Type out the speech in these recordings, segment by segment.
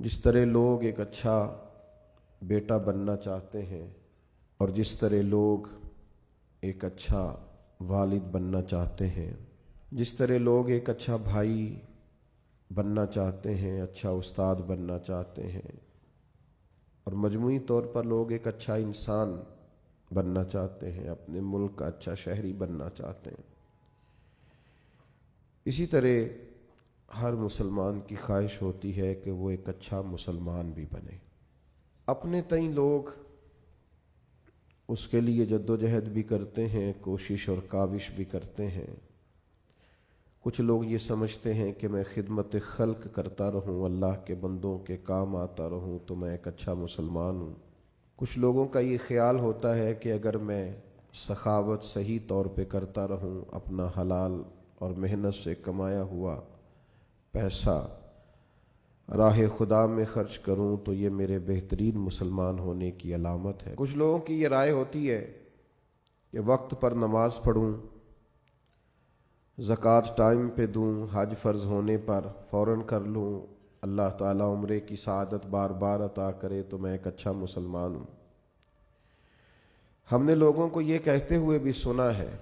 جس طرح لوگ ایک اچھا بیٹا بننا چاہتے ہیں اور جس طرح لوگ ایک اچھا والد بننا چاہتے ہیں، جس طرح لوگ ایک اچھا بھائی بننا چاہتے ہیں، اچھا استاد بننا چاہتے ہیں، اور مجموعی طور پر لوگ ایک اچھا انسان بننا چاہتے ہیں، اپنے ملک کا اچھا شہری بننا چاہتے ہیں، اسی طرح ہر مسلمان کی خواہش ہوتی ہے کہ وہ ایک اچھا مسلمان بھی بنے۔ اپنے تئیں لوگ اس کے لیے جدوجہد بھی کرتے ہیں، کوشش اور کاوش بھی کرتے ہیں۔ کچھ لوگ یہ سمجھتے ہیں کہ میں خدمت خلق کرتا رہوں، اللہ کے بندوں کے کام آتا رہوں تو میں ایک اچھا مسلمان ہوں۔ کچھ لوگوں کا یہ خیال ہوتا ہے کہ اگر میں سخاوت صحیح طور پہ کرتا رہوں، اپنا حلال اور محنت سے کمایا ہوا پیسہ راہ خدا میں خرچ کروں تو یہ میرے بہترین مسلمان ہونے کی علامت ہے۔ کچھ لوگوں کی یہ رائے ہوتی ہے کہ وقت پر نماز پڑھوں، زکوٰۃ ٹائم پہ دوں، حج فرض ہونے پر فوراً کر لوں، اللہ تعالیٰ عمرے کی سعادت بار بار عطا کرے تو میں ایک اچھا مسلمان ہوں۔ ہم نے لوگوں کو یہ کہتے ہوئے بھی سنا ہے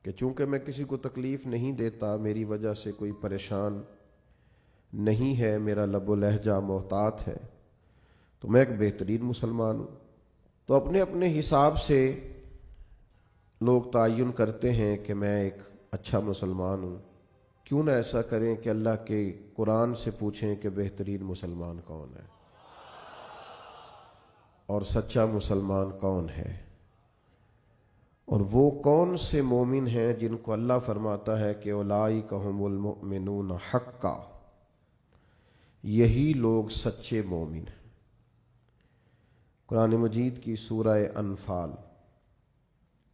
کہ چونکہ میں کسی کو تکلیف نہیں دیتا، میری وجہ سے کوئی پریشان نہیں ہے، میرا لب و لہجہ محتاط ہے، تو میں ایک بہترین مسلمان ہوں۔ تو اپنے اپنے حساب سے لوگ تعین کرتے ہیں کہ میں ایک اچھا مسلمان ہوں۔ کیوں نہ ایسا کریں کہ اللہ کے قرآن سے پوچھیں کہ بہترین مسلمان کون ہے اور سچا مسلمان کون ہے، اور وہ کون سے مومن ہیں جن کو اللہ فرماتا ہے کہ اولئک ھم المؤمنون حقا، یہی لوگ سچے مومن ہیں۔ قرآن مجید کی سورہ انفال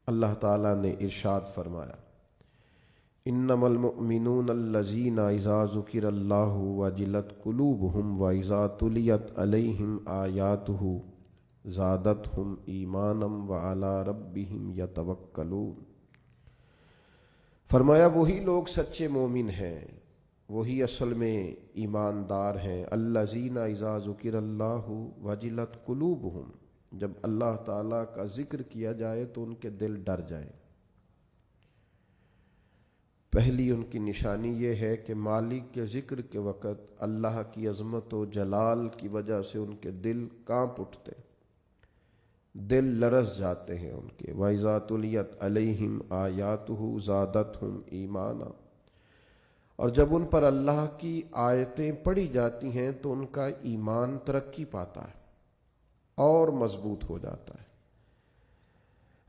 اللہ تعالیٰ نے ارشاد فرمایا، انما المؤمنون الذین اذا ذکر اللہ وجلت قلوبہم واذا تلیت علیہم آیاتہ زادتہم ایمانا وعلی ربہم یتوکلون۔ فرمایا وہی لوگ سچے مومن ہیں، وہی اصل میں ایماندار ہیں۔ الذین اذا ذکر اللہ وجلت قلوبہم، جب اللہ تعالیٰ کا ذکر کیا جائے تو ان کے دل ڈر جائیں۔ پہلی ان کی نشانی یہ ہے کہ مالک کے ذکر کے وقت اللہ کی عظمت و جلال کی وجہ سے ان کے دل کانپ اٹھتے، دل لرز جاتے ہیں ان کے۔ وَإِذَا تُلِيَتْ عَلَيْهِمْ آيَاتُهُ زَادَتْهُمْ إِيمَانًا، اور جب ان پر اللہ کی آیتیں پڑھی جاتی ہیں تو ان کا ایمان ترقی پاتا ہے اور مضبوط ہو جاتا ہے۔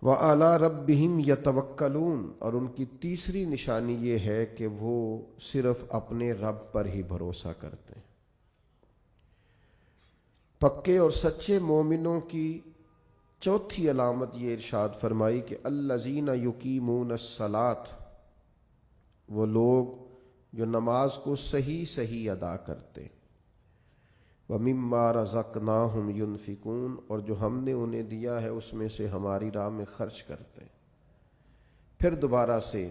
وَعَلَىٰ رَبِّهِمْ يَتَوَكَّلُونَ، اور ان کی تیسری نشانی یہ ہے کہ وہ صرف اپنے رب پر ہی بھروسہ کرتے ہیں۔ پکے اور سچے مومنوں کی چوتھی علامت یہ ارشاد فرمائی کہ الذین یقیمون الصلاۃ، وہ لوگ جو نماز کو صحیح ادا کرتے، وَمِمَّا رَزَقْنَاهُمْ يُنْفِقُونَ، اور جو ہم نے انہیں دیا ہے اس میں سے ہماری راہ میں خرچ کرتے۔ پھر دوبارہ سے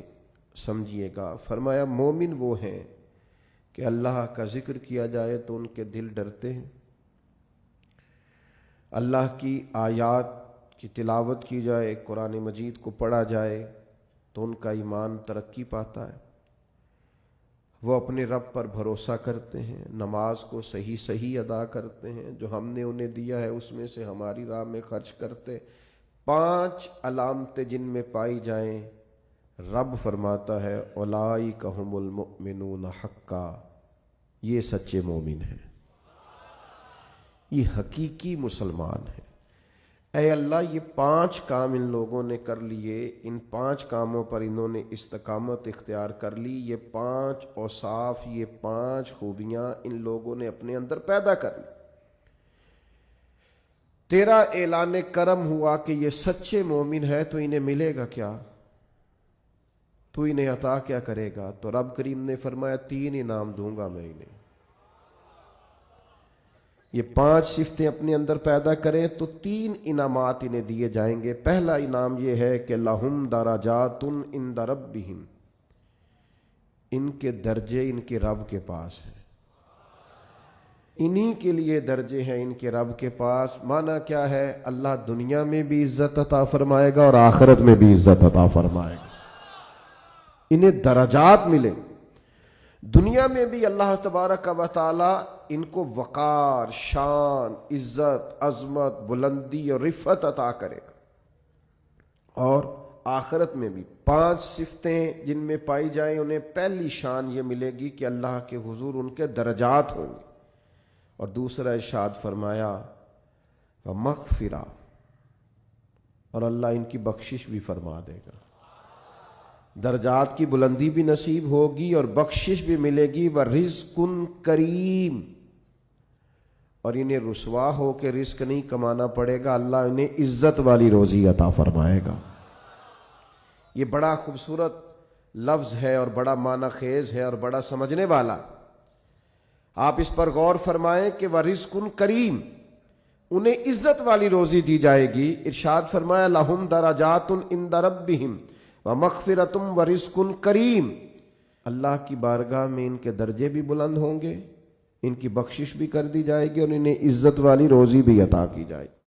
سمجھیے گا، فرمایا مومن وہ ہیں کہ اللہ کا ذکر کیا جائے تو ان کے دل ڈرتے ہیں، اللہ کی آیات کی تلاوت کی جائے، قرآن مجید کو پڑھا جائے تو ان کا ایمان ترقی پاتا ہے، وہ اپنے رب پر بھروسہ کرتے ہیں، نماز کو صحیح ادا کرتے ہیں، جو ہم نے انہیں دیا ہے اس میں سے ہماری راہ میں خرچ کرتے۔ 5 علامتیں جن میں پائی جائیں، رب فرماتا ہے اولئک ھم المؤمنون حقا، یہ سچے مومن ہیں، یہ حقیقی مسلمان ہیں۔ اے اللہ، یہ 5 کام ان لوگوں نے کر لیے، ان 5 کاموں پر انہوں نے استقامت اختیار کر لی، یہ 5 اوصاف، یہ 5 خوبیاں ان لوگوں نے اپنے اندر پیدا کر لی۔ تیرا اعلان کرم ہوا کہ یہ سچے مومن ہے تو انہیں ملے گا کیا؟ تو انہیں عطا کیا کرے گا؟ تو رب کریم نے فرمایا 3 انعام دوں گا میں انہیں۔ یہ 5 صفتیں اپنے اندر پیدا کریں تو 3 انعامات انہیں دیے جائیں گے۔ پہلا انعام یہ ہے کہ لہم درجات عند ربہم، ان کے درجے ان کے رب کے پاس ہیں۔ انہی کے لیے درجے ہیں ان کے رب کے پاس. معنی کیا ہے؟ اللہ دنیا میں بھی عزت عطا فرمائے گا اور آخرت میں بھی عزت عطا فرمائے گا. انہیں درجات ملے. دنیا میں بھی اللہ تبارک و تعالی ان کو وقار، شان، عزت، عظمت، بلندی اور رفعت عطا کرے گا. اور آخرت میں بھی 5 صفتیں جن میں پائی جائیں انہیں پہلی شان یہ ملے گی کہ اللہ کے حضور ان کے درجات ہوں گے. اور دوسرا ارشاد فرمایا ومغفرہ، اور اللہ ان کی بخشش بھی فرما دے گا. درجات کی بلندی بھی نصیب ہوگی اور بخشش بھی ملے گی. ورزق کریم، اور انہیں رسوا ہو کے رزق نہیں کمانا پڑے گا، اللہ انہیں عزت والی روزی عطا فرمائے گا. یہ بڑا خوبصورت لفظ ہے اور بڑا معنی خیز ہے اور بڑا سمجھنے والا. آپ اس پر غور فرمائیں کہ ورزق کریم، انہیں عزت والی روزی دی جائے گی. ارشاد فرمایا لہم درجات عند ربہم ومغفرۃ ورزق کریم. اللہ کی بارگاہ میں ان کے درجے بھی بلند ہوں گے، ان کی بخشش بھی کر دی جائے گی اور انہیں عزت والی روزی بھی عطا کی جائے گی.